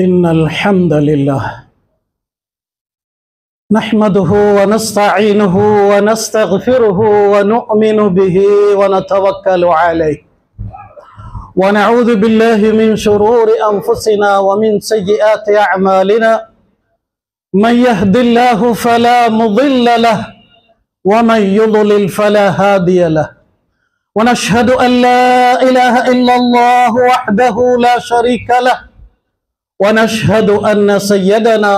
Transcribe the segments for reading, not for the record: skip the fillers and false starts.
إن الحمد لله نحمده ونستعينه ونستغفره ونؤمن به ونتوكل عليه ونعوذ بالله من شرور أنفسنا ومن سيئات أعمالنا من يهد الله فلا مضل له ومن يضلل فلا هادي له ونشهد أن لا إله إلا الله وحده لا شريك له ونشهد أن سيدنا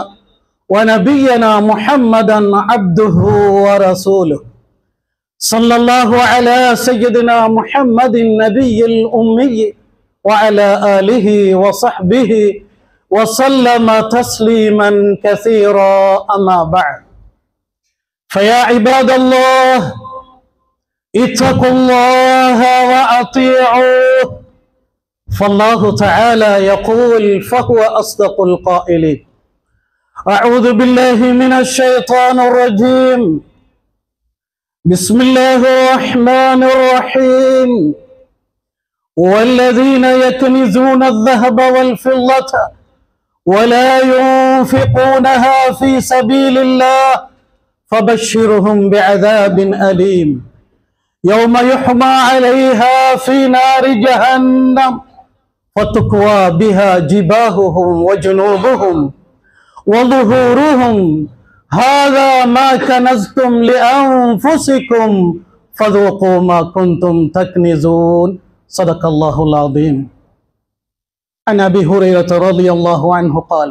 ونبينا محمدا عبده ورسوله صلى الله على سيدنا محمد النبي الأمي وعلى آله وصحبه وسلم تسليما كثيرا أما بعد فيا عباد الله اتقوا الله وأطيعوه فالله تعالى يقول فهو أصدق القائلين أعوذ بالله من الشيطان الرجيم بسم الله الرحمن الرحيم والذين يكنزون الذهب والفضة ولا ينفقونها في سبيل الله فبشرهم بعذاب أليم يوم يحمى عليها في نار جهنم فتكوى بها جباههم وجنوبهم وظهورهم هذا ما كنزتم لأنفسكم فذوقوا ما كنتم تكنزون صدق الله العظيم عن أبي هريرة رضي الله عنه قال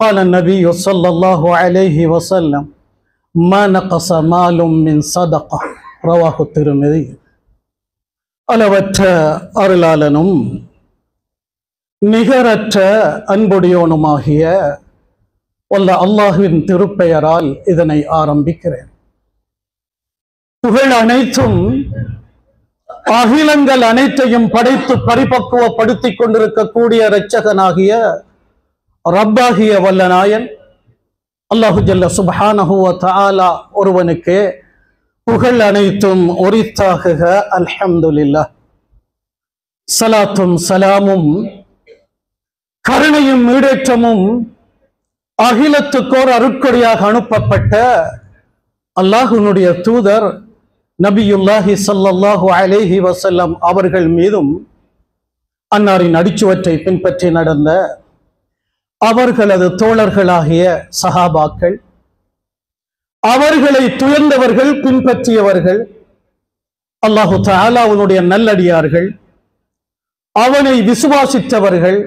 قال النبي صلى الله عليه وسلم ما نقص مال من صدقة ரவாஹு திருமிதி. அளவற்ற அருளாளனும் நிகரற்ற அன்புடையோனுமாகிய வல்ல அல்லாஹுவின் திருப்பெயரால் இதனை ஆரம்பிக்கிறேன். புகழ் அனைத்தும் அகிலங்கள் அனைத்தையும் படைத்து பரிபக்குவப்படுத்திக் கொண்டிருக்கக்கூடிய இரட்சகனாகிய ரப்பாகிய வல்ல நாயன் அல்லாஹு ஜல்ல சுப்ஹானஹு வ தஆலா ஒருவனுக்கே புகழ் அனைத்தும் உரித்தாகுக. அல்ஹம்துலில்லாஹ். ஸலாத்தும் ஸலாமும் கருணையும் ஈடேற்றமும் அகிலத்துக்கோர் அருட்கொடையாக அனுப்பப்பட்ட அல்லாஹ்வினுடைய தூதர் நபியுல்லாஹி ஸல்லல்லாஹு அலைஹி வஸல்லம் அவர்கள் மீதும் அன்னாரின் அடிச்சுவற்றை பின்பற்றி நடந்த அவர்களது தோழர்களாகிய சஹாபாக்கள், அவர்களை துயர்ந்தவர்கள், பின்பற்றியவர்கள், அல்லாஹு தஆலாவுடைய நல்லடியார்கள், அவனை விசுவாசித்தவர்கள்,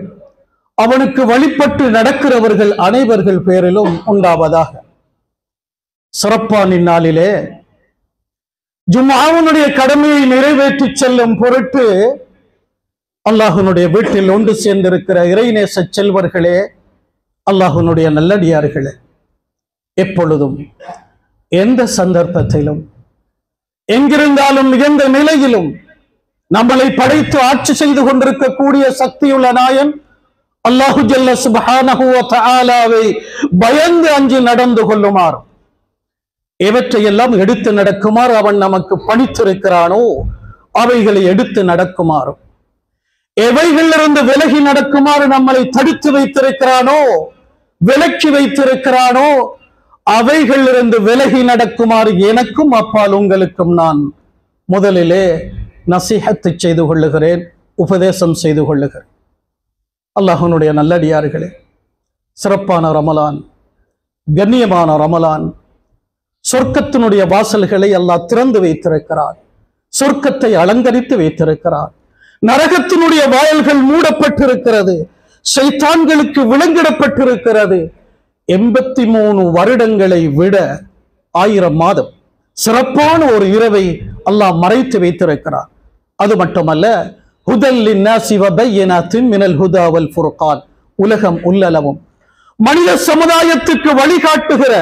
அவனுக்கு வழிபட்டு நடக்கிறவர்கள் அனைவர்கள் பேரிலும் உண்டாவதாக. சிறப்பான இந்நாளிலே ஜும்ஆவுடைய கடமையை நிறைவேற்றி செல்லும் பொருட்டு அல்லாஹ்வினுடைய வீட்டில் ஒன்று சேர்ந்திருக்கிற இறைநேச செல்வர்களே, அல்லாஹ்வினுடைய நல்லடியார்களே, எப்பொழுதும் எந்த சந்தர்ப்பத்திலும் எங்கிருந்தாலும் எந்த நிலையிலும் நம்மளை படைத்து ஆட்சி செய்து கொண்டிருக்கக்கூடிய சக்தியுள்ள நாயன் அல்லாஹு ஜல்ல சுப்ஹானஹு வ தஆலாவை பயந்து அஞ்சி நடந்து கொள்ளுமாறு, எவற்றையெல்லாம் எடுத்து நடக்குமாறு அவன் நமக்கு பணித்திருக்கிறானோ அவைகளை எடுத்து நடக்குமாறு, எவைகளிலிருந்து விலகி நடக்குமாறு நம்மளை தடுத்து வைத்திருக்கிறானோ, விலக்கி வைத்திருக்கிறானோ அவைகளிலிருந்து விலகி நடக்குமாறு எனக்கும் அப்பால் உங்களுக்கும் நான் முதலிலே நசீஹத்து செய்து கொள்ளுகிறேன், உபதேசம் செய்து கொள்ளுகிறேன். அல்லாஹ்வினுடைய நல்லடியார்களே, சிறப்பான ரமலான், கண்ணியமான ரமலான், சொர்க்கத்தினுடைய வாசல்களை அல்லாஹ் திறந்து வைத்திருக்கிறார், சொர்க்கத்தை அலங்கரித்து வைத்திருக்கிறார். நரகத்தினுடைய வாயில்கள் மூடப்பட்டிருக்கிறது, ஷைத்தான்களுக்கு விலங்கிடப்பட்டிருக்கிறது. 83 வருடங்களை விட 1000 மாதம் சிறப்பான ஒரு இரவை அல்லாஹ் மறைத்து வைத்திருக்கிறார். அது மட்டுமல்ல, ஹுதல் லின்னாஸி வ பையினாத்தின் மினல் ஹுதா வல் ஃபுர்கான், உலகம் உள்ளளவும் மனித சமுதாயத்துக்கு வழிகாட்டுகிற,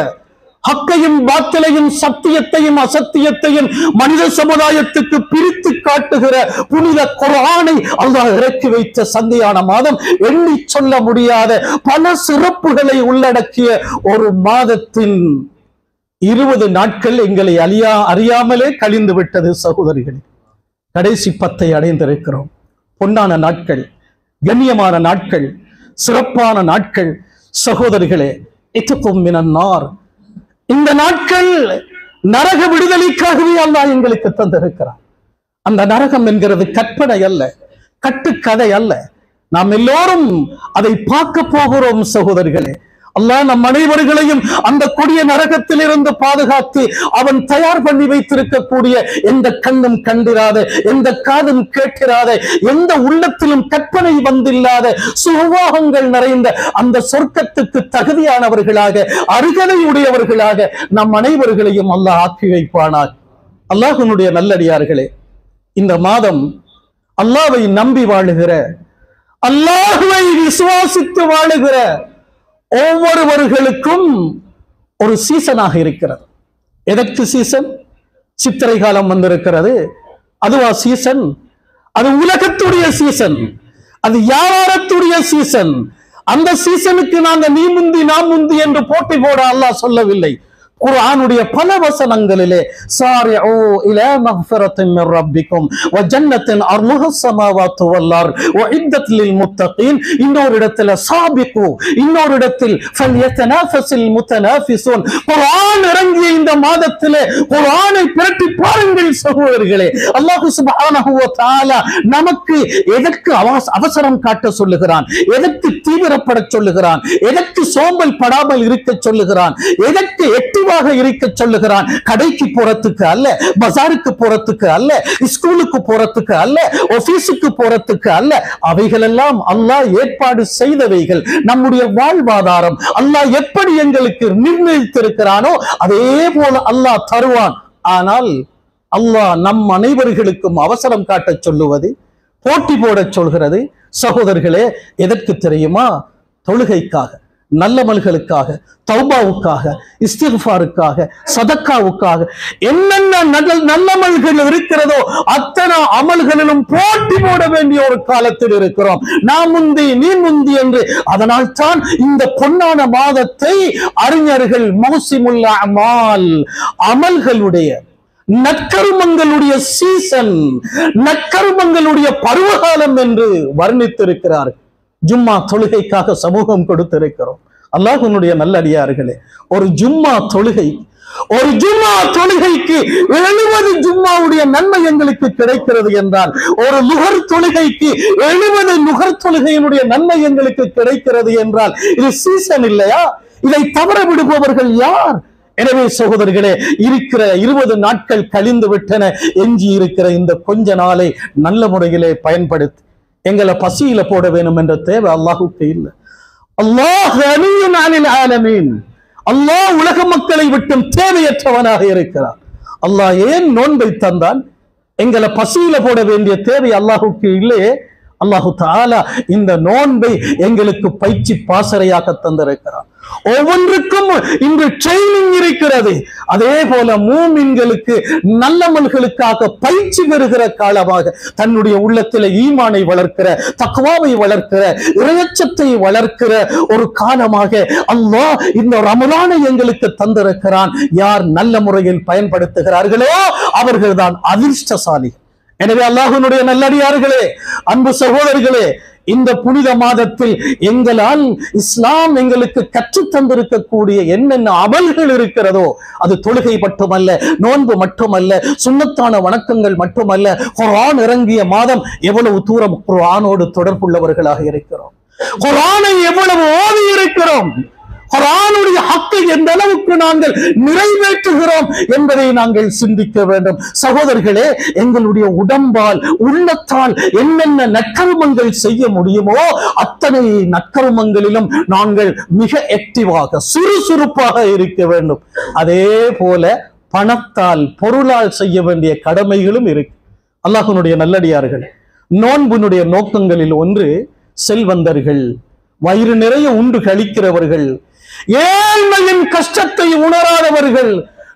ஹக்கையும் பாத்திலையும் சத்தியத்தையும் அசத்தியத்தையும் மனித சமுதாயத்துக்கு பிரித்து காட்டுகிற புனித குர்ஆனை அல்லாஹ் இறக்கி வைத்த சந்தையான மாதம், எண்ணி சொல்ல முடியாத பல சிறப்புகளை உள்ளடக்கிய ஒரு மாதத்தின் 20 நாட்கள் எங்களை அறியாமலே கழிந்து விட்டது. சகோதரிகளே, கடைசி 10 அடைந்திருக்கிறோம். பொன்னான நாட்கள், கண்ணியமான நாட்கள், சிறப்பான நாட்கள் சகோதரிகளே. இத்துக்கும் மினன்னார், இந்த நாட்கள் நரக விடுதலைக்காகவே அல்லாஹ் எங்களுக்கு தந்திருக்கிறார். அந்த நரகம் என்கிறது கற்பனை அல்ல, கட்டுக்கதை அல்ல. நாம் எல்லோரும் அதை பார்க்க போகிறோம் சகோதரிகளே. அல்லாஹ் நம் அனைவர்களையும் அந்த கொடிய நரகத்திலிருந்து பாதுகாத்து அவன் தயார் பண்ணி வைத்திருக்கக்கூடிய எந்த கண்ணும் கண்டிராத, எந்த காதும் கேட்டிராத, எந்த உள்ளத்திலும் கற்பனை வந்தில்லாத சுகவாகங்கள் நிறைந்த அந்த சொர்க்கத்துக்கு தகுதியானவர்களாக, அருகதையுடையவர்களாக நம் அனைவர்களையும் அல்லாஹ் ஆக்கி வைப்பானார். அல்லாஹ்வினுடைய நல்லடியார்களே, இந்த மாதம் அல்லாஹ்வை நம்பி வாழுகிற, அல்லாஹ்வை விசுவாசித்து வாழுகிற ஒவ்வொருவர்களுக்கும் ஒரு சீசனாக இருக்கிறது. எதற்கு சீசன்? சித்திரை காலம் வந்திருக்கிறது, அதுவா சீசன்? அது உலகத்துடைய சீசன், அது வியாபாரத்துடைய சீசன். அந்த சீசனுக்கு நாங்கள் நீ முந்தி நான் முந்தி என்று போட்டி போட அல்லாஹ் சொல்லவில்லை. குர்ஆனுடைய பல வசனங்களிலே சாரிஉ இலா மக்ஃபிரத்தின் மின் ரப்பிக்கும் வ ஜன்னத்தின் அர்லுஹா ஸமாவாத்து வல் அர்த் உஇத்தத் லில் முத்தகீன், இன்னொரு இடத்துல சாபிகு, இன்னொரு இடத்தில் ஃபல்யதனாஃபஸில் முத்தனாஃபிஸூன். குர்ஆன் இறங்கிய இந்த மாதத்திலே குர்ஆனை பிரட்டி பாருங்கள் சகோதரர்களே. அல்லாஹ் சுப்ஹானஹு வ தஆலா நமக்கு எதற்கு அவசரம் காட்ட சொல்லுகிறான், எதற்கு தீவிரப்பட சொல்லுகிறான், எதற்கு சோம்பல் படாமல் இருக்க சொல்லுகிறான், எதற்கு இருக்க சொல்லுகிறான்? கடைக்கு போறதுக்கு அல்ல, பஜாருக்கு போறதுக்கு அல்ல, ஸ்கூலுக்கு போறதுக்கு அல்ல, ஆபீஸுக்கு போறதுக்கு அல்ல. அவைகளெல்லாம் அல்லாஹ் ஏற்பாடு செய்தவைகள். நம்முடைய வாழ்வாதாரம் அல்லாஹ் எப்படி எங்களுக்கு நிர்ணயித்திருக்கிறானோ அதே போல அல்லாஹ் தருவான். ஆனால் அல்லாஹ் நம் அனைவர்களுக்கும் அவசரம் காட்ட சொல்லுவது, போட்டி போட சொல்கிறது சகோதரர்களே. எதற்கு தெரியுமா? தொழுகைக்காக, நல்லமல்களுக்காக, தௌபாவுக்காக, இஸ்திக்ஃபாருக்காக, சதக்காவுக்காக, என்னென்ன நல்லமல்கள் இருக்கிறதோ அத்தனை அமல்களிலும் போட்டி போட வேண்டிய ஒரு காலத்தில் இருக்கிறோம். நான் முந்தி நீ முந்தி என்று. அதனால் தான் இந்த பொன்னான மாதத்தை அறிஞர்கள் மௌசிமுல் அமால், அமல்களுடைய நற்கருமங்களுடைய சீசன், நற்கருமங்களுடைய பருவகாலம் என்று வர்ணித்திருக்கிறார். ஜும்மா தொழுகைக்காக சமூகம் கொடுத்திருக்கிறோம். அல்லாஹ்வினுடைய நல்லடியார்களே, ஒரு ஜும்மா தொழுகைக்கு 70 ஜும்மாவுடைய நன்மை எங்களுக்கு கிடைக்கிறது என்றால், ஒரு லுகர் தொழுகைக்கு 70 லுகர் தொழுகையினுடைய நன்மை எங்களுக்கு கிடைக்கிறது என்றால் இது சீசன் இல்லையா? இதை தவற விடுபவர்கள் யார்? எனவே சகோதரர்களே, இருக்கிற 20 நாட்கள் கழிந்து விட்டன. எஞ்சி இருக்கிற இந்த கொஞ்ச நாளை நல்ல முறையிலே பயன்படுத்தி எங்களை பசியில போட வேண்டும் என்ற தேவை அல்லாஹுக்கு இல்லை. அல்லாஹ் கனியுன் அனில் ஆலமீன். அல்லாஹ் உலக மக்களை விட்டும் தேவையற்றவனாக இருக்கிறார். அல்லாஹ் ஏன் நோன்பை தந்தான்? எங்களை பசியில போட வேண்டிய தேவை அல்லாஹுக்கு இல்லையே. அல்லாஹு தஆலா இந்த நோன்பை எங்களுக்கு பயிற்சி பாசறையாக தந்திருக்கிறார். ஒவ்வொன்றுக்கும் இன்று ட்ரைனிங் இருக்கிறது. அதே போல மூமின்களுக்கு நல்லமல்களுக்காக பயிற்சி பெறுகிற காலமாக, தன்னுடைய உள்ளத்திலே ஈமானை வளர்க்கிற, தக்வாவை வளர்க்கிற, இறையச்சத்தை வளர்க்கிற ஒரு காலமாக அல்லாஹ் இந்த ரமலானை எங்களுக்கு தந்திருக்கிறான். யார் நல்ல முறையில் பயன்படுத்துகிறார்களோ அவர்கள்தான் அதிர்ஷ்டசாலி. எனவே அல்லாஹ்வினுடைய நல்லடியார்களே, அன்பு சகோதரர்களே, இந்த புனித மாதத்தில் எங்களால் இஸ்லாம் எங்களுக்கு கற்றுத் தந்திருக்கக்கூடிய என்னென்ன அமல்கள் இருக்கிறதோ, அது தொழுகை மட்டுமல்ல, நோன்பு மட்டுமல்ல, சுன்னத்தான வணக்கங்கள் மட்டுமல்ல, குர்ஆன் இறங்கிய மாதம் எவ்வளவு தூரம் குர்ஆனோடு தொடர்புள்ளவர்களாக இருக்கிறோம், குர்ஆனை எவ்வளவு ஓதி இருக்கிறோம், குர்ஆனுடைய ஹக்கை எந்த அளவுக்கு நாங்கள் நிறைவேற்றுகிறோம் என்பதை நாங்கள் சிந்திக்க வேண்டும். சகோதரர்களே, எங்களுடைய உடம்பால், உள்ளத்தால் என்னென்ன நற்கர்மங்கள் செய்ய முடியுமோ அத்தனை நற்கர்மங்களிலும் நாங்கள் மிக ஆக்டிவாக, சுறுசுறுப்பாக இருக்க வேண்டும். அதே போல பணத்தால், பொருளால் செய்ய வேண்டிய கடமைகளும் இருக்கு. அல்லாஹ்வினுடைய நல்லடியார்கள், நோன்பினுடைய நோக்கங்களில் ஒன்று செல்வந்தர்கள், வயிறு நிறைய உண்டு கழிக்கிறவர்கள், ஏழ்மையின் கஷ்டத்தை உணராதவர்கள்,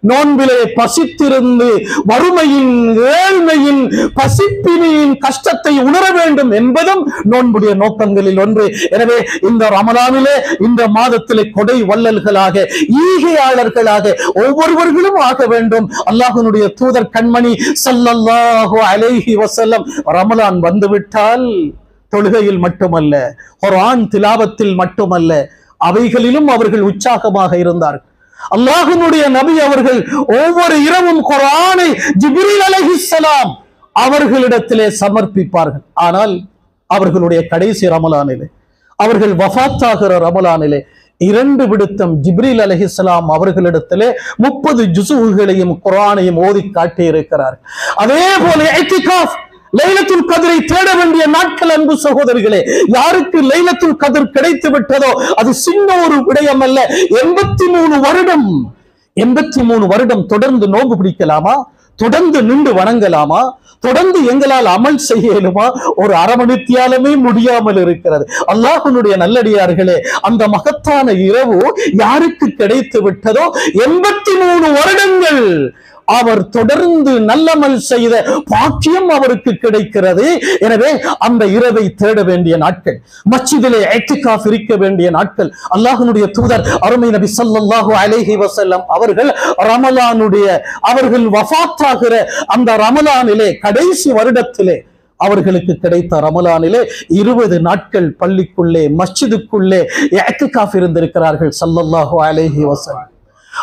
நோன்பிலே பசித்திருந்து வறுமையின், ஏழ்மையின், பசிப்பினியின் கஷ்டத்தை உணர வேண்டும் என்பதும் நோன்புடைய நோக்கங்களில் ஒன்று. எனவே இந்த ரமலானிலே, இந்த மாதத்திலே கொடை வள்ளல்களாக, ஈகையாளர்களாக ஒவ்வொருவர்களும் ஆக வேண்டும். அல்லாஹ்வினுடைய தூதர் கண்மணி ஸல்லல்லாஹு அலைஹி வஸல்லம் ரமலான் வந்துவிட்டால் தொழுகையில் மட்டுமல்ல, குர்ஆன் திலாவத்தில் மட்டுமல்ல, அவைகளிலும் அவர்கள் உற்சாகமாக இருந்தார்கள். அல்லாஹ்வுடைய நபி அவர்கள் ஒவ்வொரு இரவும் குர்ஆனை ஜிப்ரீல் அலைஹிஸ்ஸலாம் அவர்களிடத்திலே சமர்ப்பிப்பார்கள். ஆனால் அவர்களுடைய கடைசி ரமலானிலே, அவர்கள் வஃபாத்தாகிற ரமலானிலே 2 விடுத்தம் ஜிப்ரீல் அலைஹிஸ்ஸலாம் அவர்களிடத்திலே 30 ஜுஸுகளையும் குர்ஆனையும் ஓதி காட்டி இருக்கிறார். அதே போல இத்திகாஃப், லைலத்துல் கத்ரை தேட வேண்டிய நாட்கள். அன்பு சகோதரிகளே, யாருக்கு லைலத்துல் கத்ர் கிடைத்து விட்டதோ அது சின்ன ஒரு விடயம் அல்ல. 83 வருடம் தொடர்ந்து நோன்பு பிடிக்கலாமா? தொடர்ந்து நின்று வணங்கலாமா? தொடர்ந்து எங்களால் அமல் செய்ய இயலுமா? ஒரு அரை மணித்தியாலமே முடியாமல் இருக்கிறது. அல்லாஹ்வுடைய நல்லடியார்களே, அந்த மகத்தான இரவு யாருக்கு கிடைத்து விட்டதோ 83 வருடங்கள் அவர் தொடர்ந்து நல்லமல் செய்த பாக்கியம் அவருக்கு கிடைக்கிறது. எனவே அந்த இரவை தேட வேண்டிய நாட்கள், மஸ்ஜிதிலே இத்திகாஃப் இருக்க வேண்டிய நாட்கள். அல்லாஹ்வுடைய தூதர் அருமை நபி ஸல்லல்லாஹு அலைஹி வஸல்லம் அவர்கள் வஃபாத்தாகிற அந்த ரமலானிலே, கடைசி வருடத்திலே அவர்களுக்கு கிடைத்த ரமலானிலே 20 நாட்கள் பள்ளிக்குள்ளே, மஸ்ஜிதுக்குள்ளே இத்திகாஃப் இருந்திருக்கிறார்கள் ஸல்லல்லாஹு அலைஹி வஸல்லம்.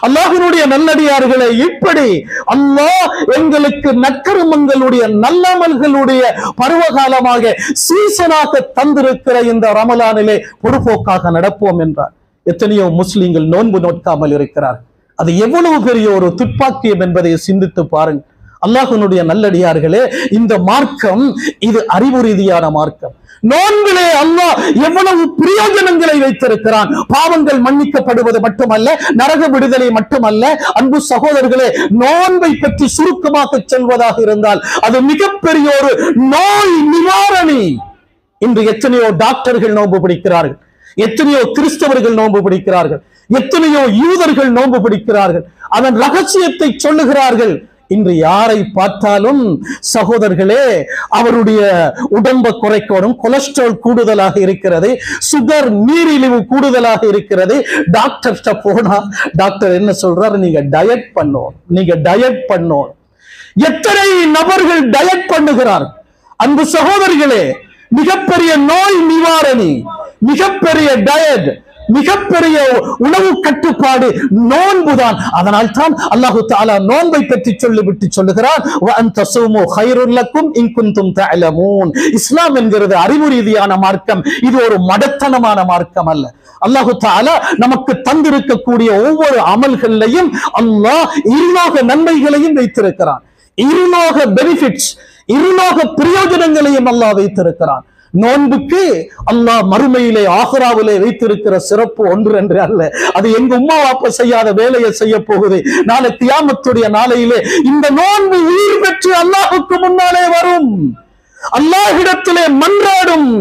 அல்லாஹ்வுடைய நல்லடியார்களே, இப்படி அல்லாஹ் எங்களுக்கு நற்கருமங்களுடைய நல்லமல்களுடைய பருவகாலமாக சீசனாக தந்திருக்கிற இந்த ரமலானிலே பொறுப்போக்காக நடப்போம் என்றார். எத்தனையோ முஸ்லிம்கள் நோன்பு நோக்காமல் இருக்கிறார். அது எவ்வளவு பெரிய ஒரு துப்பாக்கியம் என்பதை சிந்தித்து பாருங்கள். அல்லாஹ்வுடைய நல்லடியார்களே, இந்த மார்க்கம் இது அறிவு ரீதியான மார்க்கம். நோன்பிலே அல்லாஹ் எவ்வளவு பிரயோஜனங்களை வைத்திருக்கிறான். பாவங்கள் மன்னிக்கப்படுவது மட்டுமல்ல, நரக விடுதலை மட்டுமல்ல. அன்பு சகோதரர்களே, நோன்பை பற்றி சுருக்கமாக சொல்வதாக இருந்தால் அது மிகப்பெரிய ஒரு நோய் நிவாரணி. இன்று எத்தனையோ டாக்டர்கள் நோன்பு பிடிக்கிறார்கள், எத்தனையோ கிறிஸ்தவர்கள் நோன்பு பிடிக்கிறார்கள், எத்தனையோ யூதர்கள் நோன்பு பிடிக்கிறார்கள். அதன் ரகசியத்தை சொல்லுகிறார்கள். இன்று யாரை பார்த்தாலும் சகோதரர்களே, அவருடைய உடம்பை குறைக்கணும், கொலஸ்ட்ரால் கூடுதலாக இருக்கிறது, சுகர் நீரிழிவு கூடுதலாக இருக்கிறது. டாக்டர்கிட்ட போனா டாக்டர் என்ன சொல்றாரு? நீங்க டயட் பண்ணணும். எத்தனை நபர்கள் டயட் பண்ணுகிறார்? அன்பு சகோதரிகளே, மிகப்பெரிய நோய் நிவாரணி, மிகப்பெரிய டயட், மிகப்பெரிய உணவு கட்டுப்பாடு நோன்புதான். அதனால் தான் அல்லாஹு தஆலா நோன்பை பற்றி சொல்லிவிட்டு சொல்லுகிறார், வ அன் தஸூமு கைருல் லக்கும் இன் குன்தும் தஅலமூன். இஸ்லாம் என்கிறது அறிவு ரீதியான மார்க்கம். இது ஒரு மடத்தனமான மார்க்கம் அல்ல. அல்லாஹு தஆலா நமக்கு தந்திருக்கக்கூடிய ஒவ்வொரு அமல்களையும் அல்லாஹ் இருலோக நன்மைகளையும் வைத்திருக்கிறான். இருலோக பெனிஃபிட்ஸ், இருலோக பிரயோஜனங்களையும் அல்லாஹ் வைத்திருக்கிறான். நோன்புக்கு அல்லாஹ் மறுமையிலே ஆகிராவிலே வைத்திருக்கிற சிறப்பு ஒன்று என்று அல்ல. அது எங்க உம்மா வாப்பா செய்யாத வேலையை செய்ய போகுது. நாளை கியாமத்துடைய நாளையிலே இந்த நோன்பு உயிர் பெற்று அல்லாஹுக்கு முன்னாலே வரும், அல்லாஹ்விடத்திலே மன்றாடும்.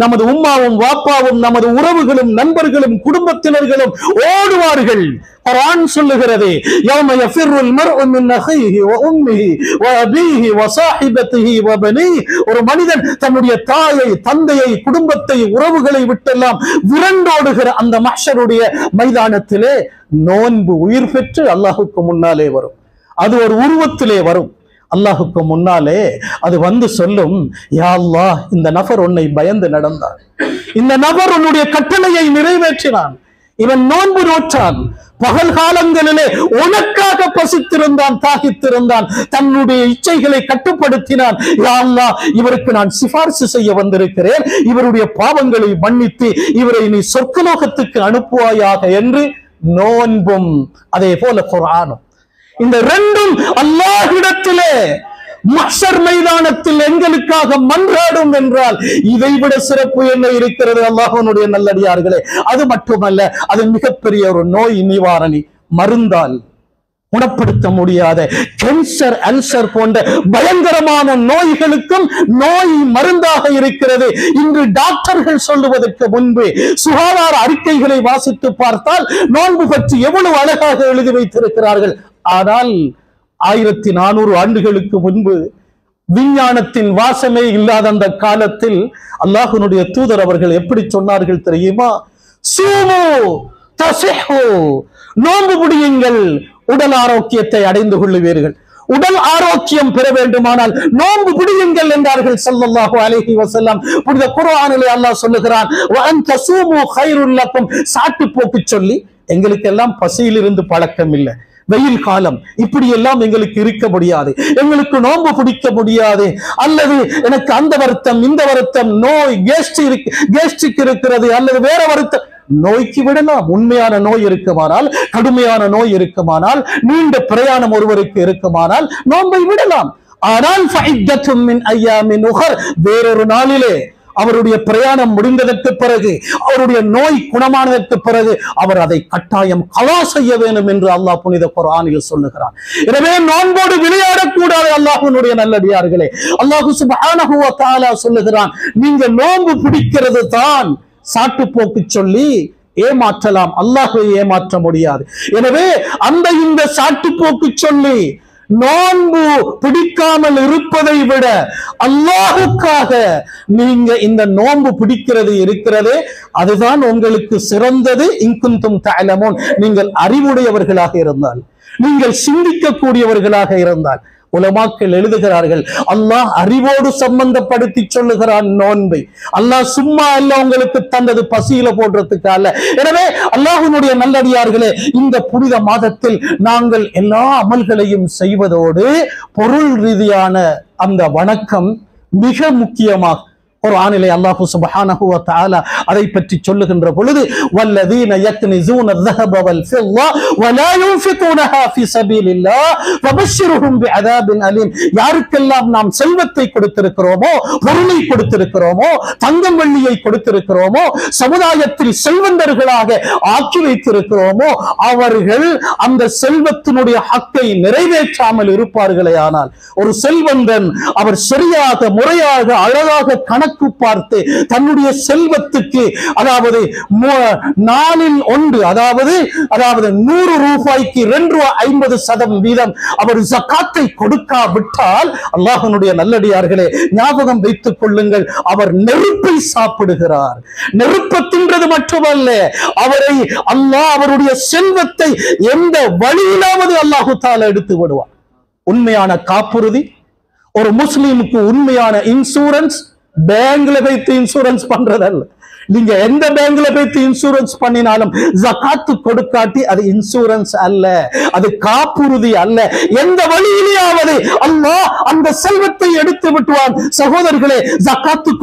நமது உம்மாவும் வாப்பாவும், நமது உறவுகளும், நண்பர்களும், குடும்பத்தினர்களும் ஓடுவார்கள். குர்ஆன் சொல்லுகிறது, யௌம யஃபிருல் மர்உ மின் அஹீஹி வ உம்மிஹி வ அபீஹி வ ஸாஹிபத்திஹி வ பனீஹி. ஒரு மனிதன் தன்னுடைய தாயை, தந்தையை, குடும்பத்தை, உறவுகளை விட்டெல்லாம் விரண்டோடுகிற அந்த மஹ்ஷருடைய மைதானத்திலே நோன்பு உயிர் பெற்று அல்லாஹ்வுக்கு முன்னாலே வரும். அது ஒரு உருவத்திலே வரும். அல்லாஹுக்கு முன்னாலே அது வந்து சொல்லும், யா அல்லாஹ், இந்த நபர் உன்னை பயந்து நடந்தான், இந்த நபர் உன்னுடைய கட்டளையை நிறைவேற்றினான், இவன் நோன்பு நோற்றான், பகல் காலங்களிலே உனக்காக பசித்திருந்தான், தாகித்திருந்தான், தன்னுடைய இச்சைகளை கட்டுப்படுத்தினான். யா அல்லாஹ், இவருக்கு நான் சிபாரிசு செய்ய வந்திருக்கிறேன், இவருடைய பாவங்களை மன்னித்து இவரை நீ சொர்க்கலோகத்துக்கு அனுப்புவாயாக என்று நோன்பும் அதே போல குர்ஆனும், இந்த ரெண்டும் அல்லாஹ்விடத்திலே மஹ்ஷர் மைதானத்தில் எங்களுக்காக மன்றாடும் என்றால் இதைவிட சிறப்பு என்ன இருக்கிறது? அல்லாஹ்வுடைய நல்லடியார்களே, அது மட்டுமல்ல, அது மிகப்பெரிய ஒரு நோய் நிவாரணி. மருந்தால் குணப்படுத்த முடியாத கேன்சர், அல்சர் போன்ற பயங்கரமான நோய்களுக்கும் நோய் மருந்தாக இருக்கிறது. இன்று டாக்டர்கள் சொல்லுவதற்கு முன்பு சுகாதார அறிக்கைகளை வாசித்து பார்த்தால் நோன்பு பற்றி எவ்வளவு அழகாக எழுதி வைத்திருக்கிறார்கள். ஆனால் 1400 ஆண்டுகளுக்கு முன்பு விஞ்ஞானத்தின் வாசமே இல்லாத அந்த காலத்தில் அல்லாஹ்வுடைய தூதர் அவர்கள் எப்படி சொன்னார்கள் தெரியுமா? சூமு தஸிஹு, நோன்பு பிடியுங்கள், உடல் ஆரோக்கியத்தை அடைந்து கொள்ளுவீர்கள். உடல் ஆரோக்கியம் பெற வேண்டுமானால் நோன்பு பிடியுங்கள் என்றார்கள் ஸல்லல்லாஹு அலைஹி வஸல்லம். புனித குர்ஆனிலே அல்லாஹ் சொல்லுகிறான், வ அன் தஸூமு கைருல் லக்கும். சாட்டு போக்கு சொல்லி எங்களுக்கு எல்லாம் பசியில் இருந்து பழக்கம் இல்லை, வெயில் காலம், இப்படி எல்லாம் எங்களுக்கு இருக்க முடியாது, எங்களுக்கு நோன்பு பிடிக்க முடியாது, அல்லது எனக்கு அந்த வருத்தம் இந்த வருத்தம், நோய் கேஸ்ட்ரிக் இருக்கிறது, அல்லது வேற வருத்தம், நோய்க்கு விடலாம். உண்மையான நோய் இருக்குமானால், கடுமையான நோய் இருக்குமானால், நீண்ட பிரயாணம் ஒருவருக்கு இருக்குமானால் நோன்பை விடலாம். ஆனால் வேறொரு நாளிலே அவருடைய பிரயாணம் முடிந்ததற்கு பிறகு, அவருடைய நோய் குணமானதற்கு பிறகு அவர் அதை கட்டாயம் கலா செய்ய வேண்டும் என்று அல்லாஹ் புனித குர்ஆனில் சொல்லுகிறார். எனவே நோன்போடு விளையாடக்கூடாது அல்லாஹ்வினுடைய நல்லடியார்களே. அல்லாஹ் சுப்ஹானஹு வ தஆலா சொல்லுகிறான், நீங்க நோன்பு பிடிக்கிறது தான் சாட்டு போக்கு சொல்லி ஏமாற்றலாம், அல்லாஹ்வை ஏமாற்ற முடியாது. எனவே அந்த இந்த சாட்டு போக்கு சொல்லி நோன்பு பிடிக்காமல் இருப்பதை விட அல்லாஹுக்காக நீங்க இந்த நோன்பு பிடிக்கிறது இருக்கிறதே, அதுதான் உங்களுக்கு சிறந்தது. இன்குந்தும் தஅலமூன், நீங்கள் அறிவுடையவர்களாக இருந்தால், நீங்கள் சிந்திக்க கூடியவர்களாக இருந்தால். உலமாக்கள் எழுதுகிறார்கள், அல்லாஹ் அறிவோடு சம்பந்தப்படுத்தி சொல்லுகிறான் நோன்பை. அல்லாஹ் சும்மா அல்ல உங்களுக்கு தந்தது பசியில போடுறதுக்கு அல்ல. எனவே அல்லாஹ்வினுடைய நல்லடியார்களே, இந்த புனித மாதத்தில் நாங்கள் எல்லா அமல்களையும் செய்வதோடு பொருள் ரீதியான அந்த வணக்கம் மிக முக்கியமாக குர்ஆனிலே அல்லாஹ் சுப்ஹானஹு வ தஆலா அதை பற்றி சொல்லுகின்ற பொழுது, வல்லதீன யக்னிஸூன الذهب والفضة ولا ينفقونها في سبيل الله فبشرهم بعذاب أليم. யாருக்கெல்லாம் நாம் செல்வத்தை கொடுத்திருக்கிறோமோ, பொருளை கொடுத்திருக்கிறோமோ, தங்கம் வெள்ளியை கொடுத்திருக்கிறோமோ, சமுதாயத்தில் செல்வந்தர்களாக ஆக்கி வைத்திருக்கிறோமோ, அவர்கள் அந்த செல்வத்தினுடைய ஹக்கை நிறைவேற்றாமல் இருப்பார்களே ஆனால், ஒரு செல்வந்தன் அவர் சரியாக முறையாக அழகாக கணக்கு பார்த்து தன்னுடைய செல்வத்துக்கு, அதாவது நாளில் ஒன்று, அதாவது 100 ரூபாய்க்கு 2.50% அவர் ஜகாத்தை கொடுக்காவிட்டால், அல்லாஹ்வினுடைய நல்லடியார்களே ஞாபகம் வைத்துக் கொள்ளுங்கள், அவர் நெருப்பை சாப்பிடுகிறார். நெருப்பை தின்றது மட்டுமல்ல, அவரை அல்லாஹ் அவருடைய செல்வத்தை எந்த வழியிலாவது அல்லாஹு தஆலா எடுத்து விடுவார். உண்மையான காப்புறுதி, ஒரு முஸ்லிமுக்கு உண்மையான இன்சூரன்ஸ் பேங்க்ல வைத்து இன்சூரன்ஸ் பண்றதல்ல. நீங்க எந்த பேங்க்ல வைத்து இன்சூரன்ஸ் பண்ணினாலும் ஜகாத்து கொடுக்காட்டி அது இன்சூரன்ஸ் அல்ல, அது காப்புறுதி அல்ல. எந்த வழியிலேயாவது அல்லாஹ் அந்த செல்வத்தை எடுத்து விட்டுவான். சகோதரர்களே, ஜகாத்து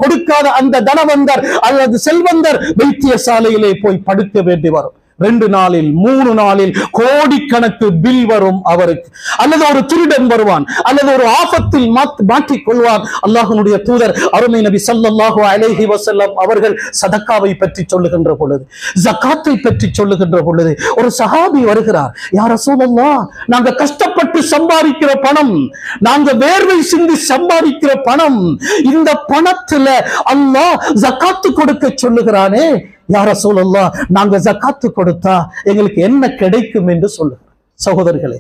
கொடுக்காத அந்த தனவந்தர் அல்லது செல்வந்தர் வைத்தியசாலையிலே போய் படுக்க வேண்டி வரும். 2 நாளில் 3 நாளில் கோடிக்கணக்கு பில் வரும் அவருக்கு. அல்லது ஒரு திருடன் வருவான், அல்லது ஒரு ஆபத்தில் மாட்டிக் கொள்வான். அல்லாஹ்வுடைய தூதர் அருமை நபி ஸல்லல்லாஹு அலைஹி வஸல்லம் அவர்கள் சதக்காவை பற்றி சொல்லுகின்ற பொழுது, ஜகாத்தை பற்றி சொல்லுகின்ற பொழுது, ஒரு சஹாபி வருகிறார், யா ரசூலல்லாஹ், நாங்க கஷ்டப்பட்டு சம்பாதிக்கிற பணம், நாங்க வேர்வை சிந்தி சம்பாதிக்கிற பணம், இந்த பணத்துல அல்லாஹ் ஜகாத்து கொடுக்க சொல்லுகிறானே, யா ரசூலல்லாஹ், நாங்க ஜகாத்து கொடுத்தா எங்களுக்கு என்ன கிடைக்கும் என்று சொல்லுங்க. சகோதரர்களே,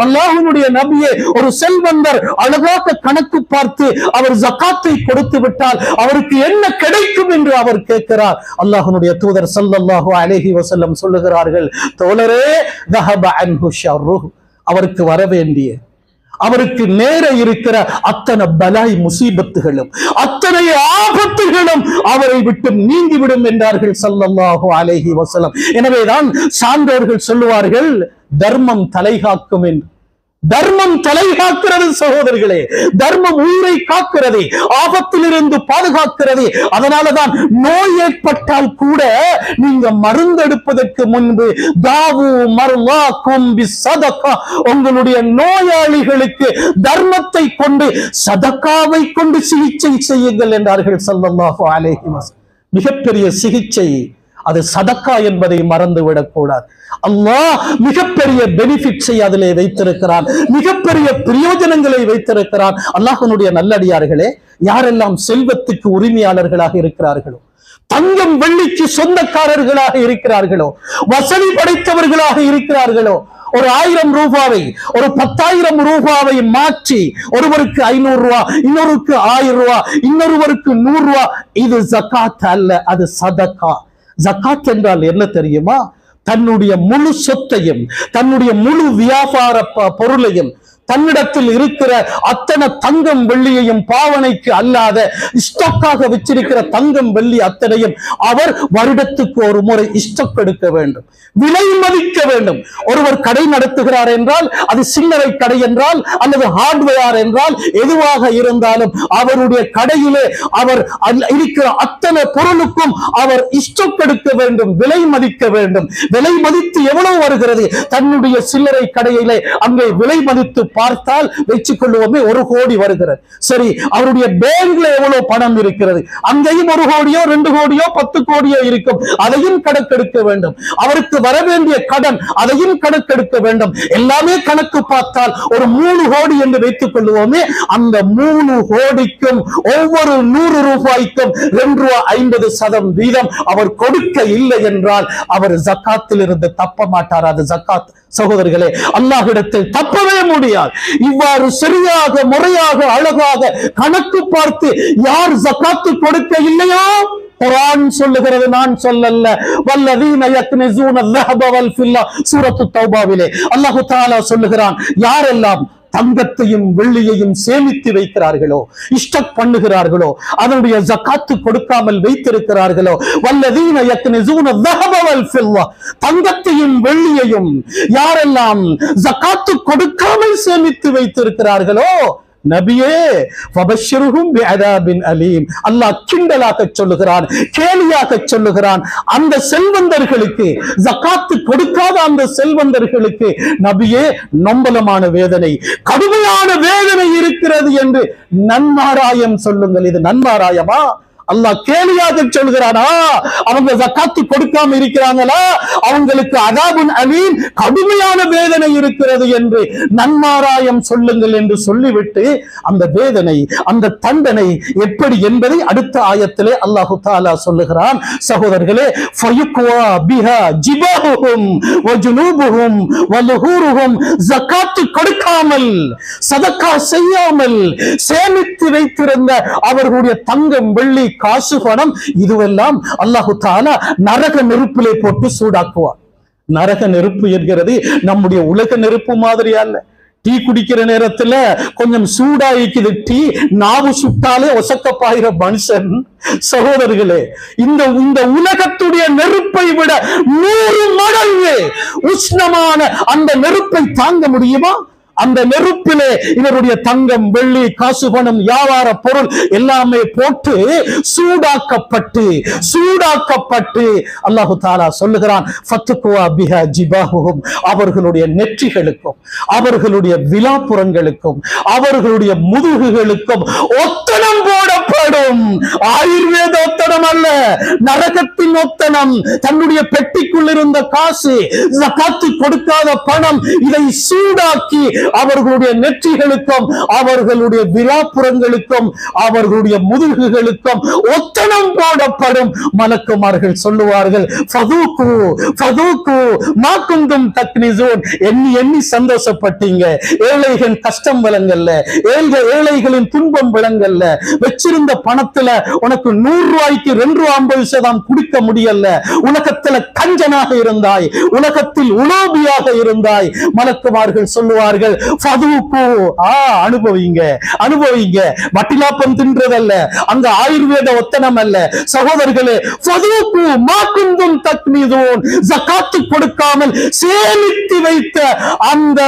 அல்லாஹ்வுடைய நபியே, ஒரு செல்வந்தர் அழகாக கணக்கு பார்த்து அவர் ஜகாத்தை கொடுத்து விட்டால் அவருக்கு என்ன கிடைக்கும் என்று அவர் கேட்கிறார். அல்லாஹ்வுடைய தூதர் ஸல்லல்லாஹு அலைஹி வஸல்லம் சொல்லுகிறார்கள், தோழரே, ذهب عنه شره, அவருக்கு வர வேண்டிய, அவருக்கு நேர இருக்கிற அத்தனை பலாய் முசீபத்துகளும் அத்தனை ஆபத்துகளும் அவரை விட்டு நீங்கிவிடும் என்றார்கள் ஸல்லல்லாஹு அலைஹி வஸல்லம். எனவேதான் சான்றோர்கள் சொல்லுவார்கள், தர்மம் தலைகாக்கும் என்று. தர்மம் தலைகாக்கிறது சகோதரர்களே, தர்மம் உயிரை காக்கிறது, ஆபத்திலிருந்து பாதுகாக்கிறது. அதனாலதான் நோய் ஏற்பட்டால் கூட நீங்க மருந்தெடுப்பதற்கு முன்பு தாவு மர்லாக்கும் பிஸ்ஸதகா, உங்களுடைய நோயாளிகளுக்கு தர்மத்தை கொண்டு, சதகாவை கொண்டு சிகிச்சை செய்யுங்கள் என்றார்கள் ஸல்லல்லாஹு அலைஹி வஸல்லம். மிகப்பெரிய சிகிச்சை அது சதக்கா என்பதை மறந்துவிடக் கூடாது. அல்லாஹ் மிகப்பெரிய பெனிஃபிட்ஸை அதிலே வைத்திருக்கிறான், மிகப்பெரிய பிரயோஜனங்களை வைத்திருக்கிறான். அல்லாஹ்வினுடைய நல்லடியார்களே, யாரெல்லாம் செல்வத்துக்கு உரிமையாளர்களாக இருக்கிறார்களோ, தங்கம் வெள்ளிக்கு சொந்தக்காரர்களாக இருக்கிறார்களோ, வசதி படைத்தவர்களாக இருக்கிறார்களோ, ஒரு 1000 ரூபாவை, ஒரு 10,000 ரூபாவை மாற்றி ஒருவருக்கு 500 ரூபாய், இன்னொருக்கு 1000 ரூபாய், இன்னொருவருக்கு 100 ரூபாய், இது ஜகாத் அல்ல, அது சதக்கா. ஜகாத் என்றால் என்ன தெரியுமா? தன்னுடைய முழு சொத்தையும், தன்னுடைய முழு வியாபார பொருளையும், தன்னிடத்தில் இருக்கிற அத்தனை தங்கம் வெள்ளியையும், பாவனைக்கு அல்லாத ஸ்டாக்காக வச்சிருக்கிற தங்கம் வெள்ளி அத்தனையும் அவர் வருடத்துக்கு ஒரு முறை ஸ்டாக் எடுக்க வேண்டும், விலை மதிக்க வேண்டும். ஒருவர் கடை நடத்துகிறார் என்றால், அது சில்லறை கடை என்றால் அல்லது ஹார்ட்வேர் என்றால், எதுவாக இருந்தாலும் அவருடைய கடையிலே அவர் இருக்கிற அத்தனை பொருளுக்கும் அவர் ஸ்டாக் எடுக்க வேண்டும், விலை மதிக்க வேண்டும். விலை மதித்து எவ்வளவு வருகிறது? தன்னுடைய சில்லறை கடையிலே அங்கே விலை மதித்து பார்த்தால் வச்சுக் கொள்வோமே 1 கோடி வருகிறது. சரி, அவருடைய பேங்க்ல எவ்வளவு பணம் இருக்கிறது? அங்கேயும் 1 கோடியோ 2 கோடியோ 10 கோடியோ இருக்கும். அதையும் கணக்கெடுக்க வேண்டும். அவருக்கு வர வேண்டிய கடன், அதையும் கணக்கெடுக்க வேண்டும். எல்லாமே கணக்கு பார்த்தால் ஒரு 3 கோடி என்று வைத்துக் கொள்வோமே. அந்த 3 கோடிக்கும் ஒவ்வொரு 100 ரூபாய்க்கும் 2.50% அவர் கொடுக்க இல்லை என்றால் அவர் ஜக்காத்தில் இருந்து தப்ப மாட்டார். அது ஜக்காத். சகோதரர்களே, அல்லாஹ்விடத்தில் தப்பவே முடியாது. இவ்வாறு சரியாக, முறையாக, அழகாக கணக்கு பார்த்து யார் ஜக்காத்து கொடுக்க இல்லையோ, குர்ஆன் சொல்லுகிறது, நான் சொல்லல்ல, வல்லதீன யக்னிஸூன الذهب والفضة சூரத்து தௌபாவிலே அல்லாஹ் தஆலா சொல்லுகிறான், யாரெல்லாம் தங்கத்தையும் வெள்ளியையும் சேமித்து வைக்கிறார்களோ, ஸ்டாக் பண்ணுகிறார்களோ, அதனுடைய ஜகாத்து கொடுக்காமல் வைத்திருக்கிறார்களோ, வல்லதீன யக்னிஸூன الذهب والفضة தங்கத்தையும் வெள்ளியையும் யாரெல்லாம் ஜகாத்து கொடுக்காமல் சேமித்து வைத்திருக்கிறார்களோ, நபியே ஃபபஷ்ஷிருஹும் பிஅதாபின் அலீம். அல்லாஹ் கிண்டலாக சொல்லுகிறான், கேலியாக சொல்லுகிறான். அந்த செல்வந்தர்களுக்கு, ஜகாத்து கொடுக்காத அந்த செல்வந்தர்களுக்கு நபியே நம்பலமான வேதனை, கடுமையான வேதனை இருக்கிறது என்று நன்மாராயம் சொல்லுங்கள். இது நன்மாராயமா? அல்லாஹ் கேலியாக சொல்கிறானா? அவங்க ஜகாத்து கொடுக்காம இருக்கிறாங்களா, அவங்களுக்கு அதாபுன் அலீம், கடுமையான வேதனை இருக்கிறது என்று நன்மாராயம் சொல்லுங்கள் என்று சொல்லிவிட்டு அந்த வேதனை, அந்த தண்டனை எப்படி என்பதை அடுத்த ஆயத்திலே அல்லாஹ் தஆலா சொல்லுகிறான். சகோதரர்களே, ஃபயுக்வா பிஹா ஜிபாஹுஹும் வஜுனூபுஹும் வலுஹூருஹும், ஜகாத்து கொடுக்காமல், சதக்கா செய்யாமல் சேமித்து வைத்திருந்த அவர்களுடைய தங்கம், வெள்ளி, காசு, பணம், இதுவெல்லாம் அல்லாஹ் தஆலா நரக நெருப்பிலே போட்டு சூடாக்குவார். நரக நெருப்பு என்கிறது நம்முடைய உலக நெருப்பு மாதிரி அல்ல. டீ குடிக்கிற நேரத்துல கொஞ்சம் சூடாயிக்குது டீ, நாவு சுட்டாலே ஒசக்கப்பாயிர மனுஷன். சகோதரர்களே, இந்த உலகத்துடைய நெருப்பை விட 100 மடங்கு உஷ்ணமான அந்த நெருப்பை தாங்க முடியுமா? அந்த நெருப்பிலே இவருடைய தங்கம், வெள்ளி, காசு, பணம், வியாபார பொருள் எல்லாமே போட்டு சூடாக்கப்பட்டு அல்லாஹ் தஆலா சொல்லுகிறான், ஃபத்குவா பிஹா ஜிபாஹுஹும், அவர்களுடைய நெற்றிகளுக்கும், அவர்களுடைய விலாப்புறங்களுக்கும், அவர்களுடைய முதுகுகளுக்கும் ஒத்தனம் போடப்படும். ஆயுர்வேத ஒத்தனம் அல்ல, நரகத்தின் ஒத்தனம். தன்னுடைய பெட்டிக்குள் இருந்த காசு, ஜகாத்து கொடுக்காத பணம், இதை சூடாக்கி அவர்களுடைய நெற்றிகளுக்கும், அவர்களுடைய விலாப்புறங்களுக்கும், அவர்களுடைய முதுகுகளுக்கும் ஒத்தனம் போடப்படும். மலக்குமார்கள் சொல்லுவார்கள், ஃபதூகு ஃபதூகு மா குந்தும் தக்னிஸூன், எண்ணி எண்ணி சந்தோஷப்பட்டீங்க. ஏழைகளின் கஷ்டம் விளங்கல்ல, ஏழைகளின் துன்பம் விளங்கல்ல. வச்சிருந்த பணத்துல உனக்கு 100 ரூபாய்க்கு 2.50 குடிக்க முடியல. உலகத்துல கஞ்சனாக இருந்தாய், உலகத்தில் உலோபியாக இருந்தாய். மலக்குமார்கள் சொல்லுவார்கள், அனுபவிங்க அனுபவிங்க. வட்டிலாப்பம் தின்றதல்ல, அங்க ஆயுர்வேத ஒத்தனம் அல்ல. சகோதரர்களே, ஜகாத்து கொடுக்காமல் சேமித்து வைத்த அந்த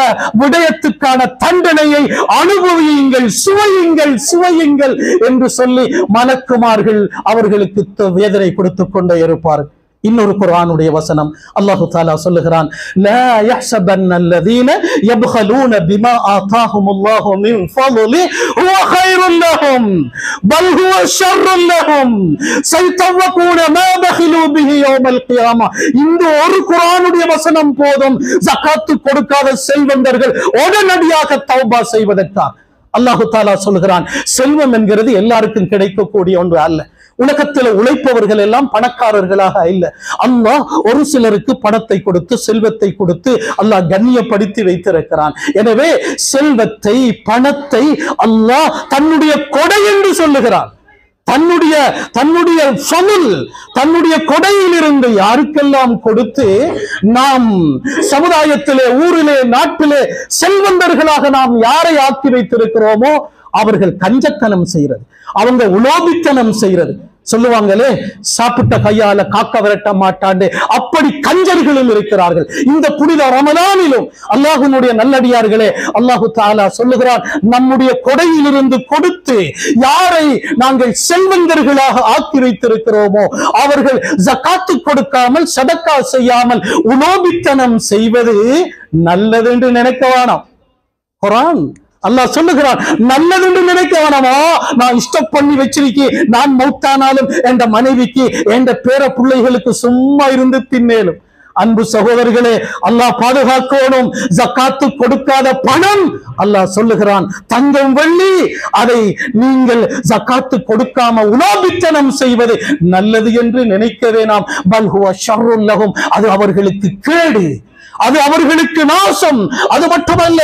விடயத்துக்கான தண்டனையை அனுபவியுங்கள், சுவையுங்கள் என்று சொல்லி மலக்குமார்கள் அவர்களுக்கு வேதனை கொடுத்துக் கொண்டே இருப்பார்கள். இன்னொரு குர்ஆனுடைய வசனம் அல்லாஹ் தஆலா சொல்லுகிறான், லா யஹ்ஸபன்னல்லதீன யப்கலூன பிமா ஆதாஹுமுல்லாஹு மின் ஃபضலி ஹுவ கைருல் லஹும் பல் ஹுவ ஷர்ருல் லஹும் சைதவகூன மா பகிலு பிஹி யௌமல் கியாமா. இந்த ஒரு குர்ஆனுடைய வசனம் போதும் ஜகாத்து கொடுக்காத செல்வந்தர்கள் உடனடியாக தௌபா செய்வதற்காக. அல்லாஹ் தஆலா சொல்லுகிறான், செல்வம் என்கிறது எல்லாருக்கும் கிடைக்கக்கூடிய ஒன்று அல்ல. உலகத்தில் உழைப்பவர்கள் எல்லாம் பணக்காரர்களாக இல்லை. அல்லாஹ் ஒரு சிலருக்கு பணத்தை கொடுத்து, செல்வத்தை கொடுத்து அல்லாஹ் கண்ணியப்படுத்தி வைத்திருக்கிறான். எனவே செல்வத்தை, பணத்தை அல்லாஹ் தன்னுடைய கொடை என்று சொல்லுகிறான். தன்னுடைய கொடையிலிருந்து யாருக்கெல்லாம் கொடுத்து நாம் சமுதாயத்திலே, ஊரிலே, நாட்டிலே செல்வந்தர்களாக நாம் யாரை ஆக்கி வைத்திருக்கிறோமோ அவர்கள் கஞ்சத்தனம் செய்யறது, அவங்க உலோபித்தனம் செய்யறது. சொல்லுவாங்களே, சாப்பிட்ட கையால காக்க விரட்ட மாட்டாண்டு, அப்படி கஞ்சர்களும் இருக்கிறார்கள். இந்த புனித ரமலானிலும் அல்லாஹ்வுடைய நல்லடியார்களே, அல்லாஹு தஆலா சொல்லுகிறார், நம்முடைய கொடையிலிருந்து கொடுத்து யாரை நாங்கள் செல்வந்தர்களாக ஆக்கி வைத்திருக்கிறோமோ அவர்கள் ஜகாத்து கொடுக்காமல், சதக்கா செய்யாமல் உலோபித்தனம் செய்வது நல்லது என்று நினைக்க வேணாம். குர்ஆன் அல்லாஹ் சொல்லுகிறான், நல்லது என்று நினைக்க வேணாமா? நான் இஷ்டம் பண்ணி வச்சிருக்கேன், நான் மௌத்தானாலும் என் மனைவிக்கு, என் பேர பிள்ளைகளுக்கு சும்மா இருந்து தின்னேலும். அன்பு சகோதரர்களே, அல்லாஹ் பாதுகாக்கணும். ஜகாத்து கொடுக்காத பணம், அல்லாஹ் சொல்லுகிறான், தங்கம் வெள்ளி, அதை நீங்கள் ஜகாத்து கொடுக்காம உலோபித்தனம் செய்வது நல்லது என்று நினைக்க வேணாம். பல் ஹுவ ஷர்ருல் லஹும், அது அவர்களுக்கு கேடு, அது அவர்களுக்கு நாசம். அது மட்டுமல்ல,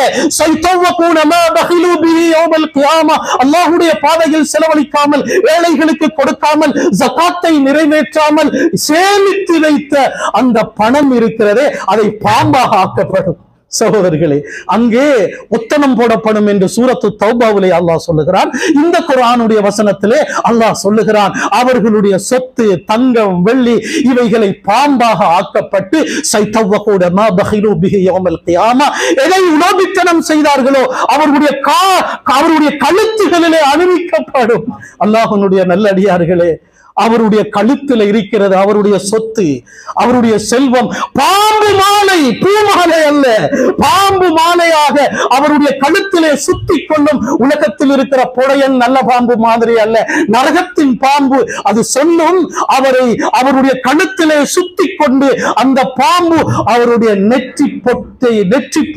அல்லாஹ்வுடைய பாதையில் செலவழிக்காமல், ஏழைகளுக்கு கொடுக்காமல், ஜகாத்தை நிறைவேற்றாமல் சேமித்து வைத்த அந்த பணம் இருக்கிறதே, அதை பாம்பாக ஆக்கப்படும். சகோதரர்களே, அங்கே ஒத்தனம் போடப்படும் என்று சூரத்து தௌபாவிலே அல்லாஹ் சொல்லுகிறான். இந்த குர்ஆனுடைய வசனத்திலே அல்லாஹ் சொல்லுகிறான், அவர்களுடைய சொத்து, தங்கம், வெள்ளி இவைகளை பாம்பாக ஆக்கப்பட்டு எதை உலோபித்தனம் செய்தார்களோ அவருடைய கழுத்துகளிலே அணிவிக்கப்படும். அல்லாஹ்வுடைய நல்லடியார்களே, அவருடைய கழுத்தில் இருக்கிறது அவருடைய சொத்து, அவருடைய செல்வம். பாம்பு மாலை, பூமாலை அல்ல, பாம்பு மாலையாக அவருடைய கழுத்திலே சுத்தி கொள்ளும். உலகத்தில் இருக்கிற புடையன் நல்ல பாம்பு மாதிரி அல்ல, நரகத்தின் பாம்பு. அது சொல்லும், அவருடைய கழுத்திலே சுத்தி கொண்டு அந்த பாம்பு அவருடைய நெற்றி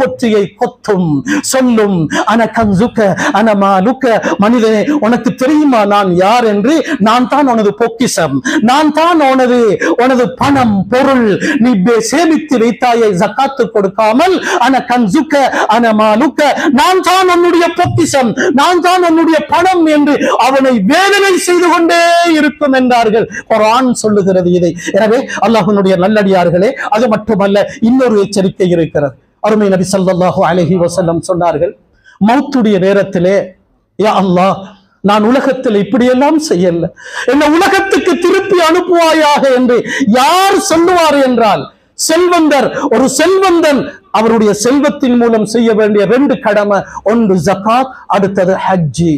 பொற்றியை கொத்தும், சொல்லும், அன கன்சுக அன மாலுக, மனிதனே உனக்கு தெரியுமா நான் யார் என்று? நான் தான் உனது பொக்கிஷம், நான் தான் உனது பணம், பொருள். நீ சேமித்து வைத்தாயை ஜகாத்து கொடுக்காமல், அன கன்சுக அன மாலுக, நான் தான் உன்னுடைய பொக்கிஷம், நான் தான் உன்னுடைய பணம் என்று அவனை வேதனை செய்து கொண்டே இருக்கும் என்றார்கள். குர்ஆன் சொல்லுகிறது இதை. எனவே அல்லாஹ்வுடைய நல்லடியார்களே, அது மட்டுமல்ல, இன்னொரு எச்சரிக்கை இருக்கிறது. அருமை நபி ஸல்லல்லாஹு அலைஹி வஸல்லம் சொன்னார்கள், மௌத்துடைய நேரத்திலே, யா அல்லாஹ், நான் உலகத்தில் இப்படியெல்லாம் செய்யல, என்ன உலகத்துக்கு திருப்பி அனுப்புவாயாக என்று யார் சொல்லுவார் என்றால், ஒரு செல்வந்தன் அவருடைய செல்வத்தின் மூலம் செய்ய வேண்டிய 2 கடமை, ஒன்று ஜகாத், அடுத்தது ஹஜ்ஜி.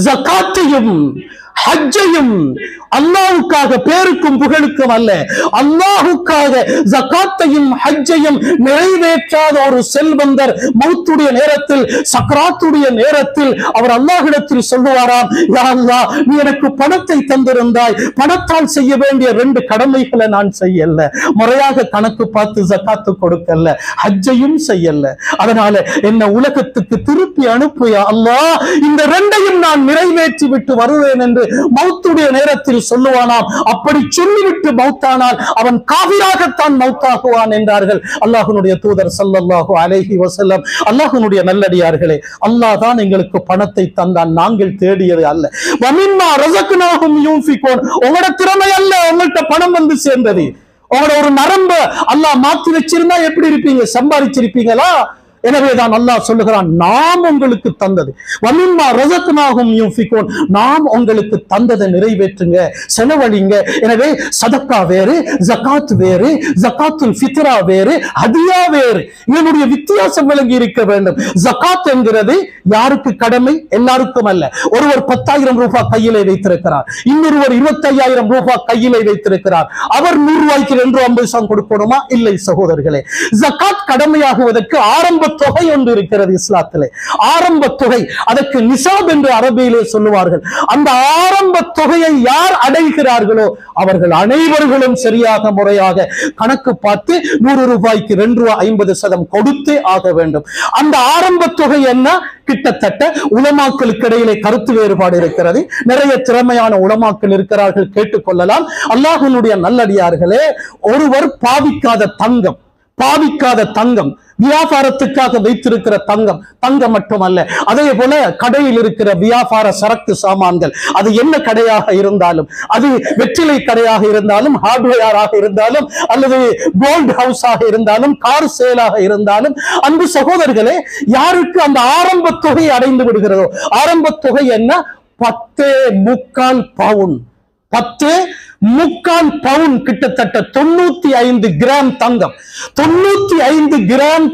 ஜகாத்தையும் ஹஜ்ஜையும் அல்லாஹ்வுக்காக, பேருக்கும் புகழுக்கும் அல்ல, அல்லாஹ்வுக்காக ஜகாத்தையும் ஹஜ்ஜையும் நிறைவேற்றாத ஒரு செல்வந்தர் மௌத்துடைய நேரத்தில், சக்ராத்துடைய நேரத்தில் அவர் அல்லாஹ்விடத்தில் சொல்லுவாராம், யா அல்லாஹ், நீ எனக்கு பணத்தை தந்திருந்தாய், பணத்தால் செய்ய வேண்டிய 2 கடமைகளை நான் செய்யல, முறையாக கணக்கு பார்த்து ஜகாத்து கொடுக்கல, ஹஜ்ஜையும் செய்யல, அதனால என்ன உலகத்துக்கு திருப்பி அனுப்பு யா அல்லாஹ், இந்த 2ஐயும் நான் நிறைவேற்றி விட்டு வருவேன் என்று மௌத்துடைய நேரத்தில் சொல்லுவானாம். அப்படி சொல்லிவிட்டு மௌத்தானால் அவன் காஃபிராகத்தான் மௌத்தாகுவான் என்றார்கள் அல்லாஹ்வுடைய தூதர் ஸல்லல்லாஹு அலைஹி வஸல்லம். அல்லாஹ்வுடைய நல்லடியார்களே, அல்லாஹ் தான் எங்களுக்கு பணத்தை தந்தான், நாங்கள் தேடியது அல்ல. வமிம்மா ரஸக்னாஹும் யூன்ஃபிகூன், உங்களோட திறமை அல்ல உங்கள்கிட்ட பணம் வந்து சேர்ந்தது. உங்களோட ஒரு நரம்பு அல்லாஹ் மாத்தி வச்சிருந்தா எப்படி இருப்பீங்க? சம்பாதிச்சிருப்பீங்களா? எனவேதான் அல்லாஹ் சொல்லுகிறான், நாம் உங்களுக்கு தந்தது, வமிம்மா ரஸக்னாஹும் யூன்ஃபிகூன், நாம் உங்களுக்கு தந்ததை நிறைவேற்றுங்க, செலவழிங்க. எனவே சதக்கா வேறு, ஜகாத் வேறு, ஜகாத்துல் ஃபித்ரா வேறு, ஹதியா வேறு. இதனுடைய வித்தியாசம் விளங்கி இருக்க வேண்டும். ஜகாத் என்கிறது யாருக்கு கடமை? எல்லாருக்கும் அல்ல. ஒருவர் 10,000 ரூபாய் கையிலே வைத்திருக்கிறார், இன்னொருவர் 25,000 ரூபாய் கையிலே வைத்திருக்கிறார். அவர் 100 ரூபாய்க்கு 250 கொடுக்கணுமா? இல்லை சகோதரர்களே. ஜகாத் கடமையாகுவதற்கு ஆரம்ப தொகை ஒன்று இருக்கிறது இஸ்லாத்திலே. ஆரம்ப தொகை, அதற்கு நிசாப் என்று அரபியிலே சொல்லுவார்கள். அந்த ஆரம்ப தொகையை யார் அடைகிறார்களோ அவர்கள் அனைவர்களும் சரியாக முறையாக கணக்கு பார்த்து 100 ரூபாய்க்கு 2.50% கொடுத்தே ஆக வேண்டும். அந்த ஆரம்ப தொகை என்ன? கிட்டத்தட்ட உலமாக்களுக்கு இடையிலே கருத்து வேறுபாடு இருக்கிறது. நிறைய திறமையான உலமாக்கள் இருக்கிறார்கள், கேட்டுக்கொள்ளலாம். அல்லாஹ்வுடைய நல்லடியார்களே, ஒருவர் பாவிக்காத தங்கம், பாவிக்காத தங்கம், வியாபாரத்துக்காக வைத்திருக்கிற தங்கம், தங்கம் மட்டுமல்ல, அதே போல கடையில் இருக்கிற வியாபார சரக்கு சாமான்கள், அது என்ன கடையாக இருந்தாலும், அது வெற்றிலை கடையாக இருந்தாலும், ஹார்ட்வேராக இருந்தாலும், அல்லது கோல்ட் ஹவுஸாக இருந்தாலும், கார் சேலாக இருந்தாலும், அன்பு சகோதரர்களே, யாருக்கு அந்த ஆரம்ப தொகை அடைந்து விடுகிறதோ, ஆரம்ப தொகை என்ன? 10.25 பவுன், 10.25 பவுன், கிட்டத்தட்ட 95 கிராம் தங்கம், 95 கிராம்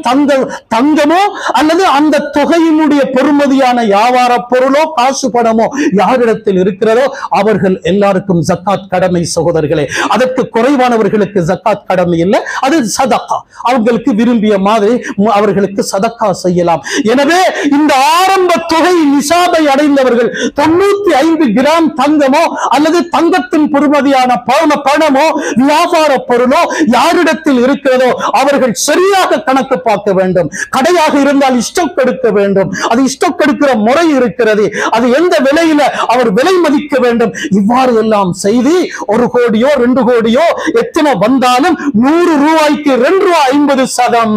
தங்கமோ அல்லது அந்த தொகையினுடைய பெறுமதியான வியாபார பொருளோ காசு பணமோ யாரிடத்தில் இருக்கிறதோ அவர்கள் எல்லாருக்கும் ஜக்காத் கடமை சகோதரர்களே. அதற்கு குறைவானவர்களுக்கு ஜக்காத் கடமை இல்லை, அது சதக்கா, அவங்களுக்கு விரும்பிய மாதிரி அவர்களுக்கு சதக்கா செய்யலாம். எனவே இந்த ஆரம்ப தொகை நிசாபை அடைந்தவர்கள் 95 கிராம் தங்கமோ அல்லது தங்கத்தின் பெறுமதியான பணமோ வியாபார பொருளோ யாரிடத்தில் இருக்கிறதோ அவர்கள் சரியாக கணக்கு பார்க்க வேண்டும். கடையாக இருந்தால் ஸ்டாக் எடுக்க வேண்டும், அது ஸ்டாக் எடுக்கிற முறை இருக்கிறது, அது எந்த விலையில அவர் விலை மதிக்க வேண்டும். இவ்வாறு எல்லாம் செய்து 1 கோடியோ 2 கோடியோ எத்தனை வந்தாலும் 100 ரூபாய்க்கு 2 ரூபாய் 50 சதம்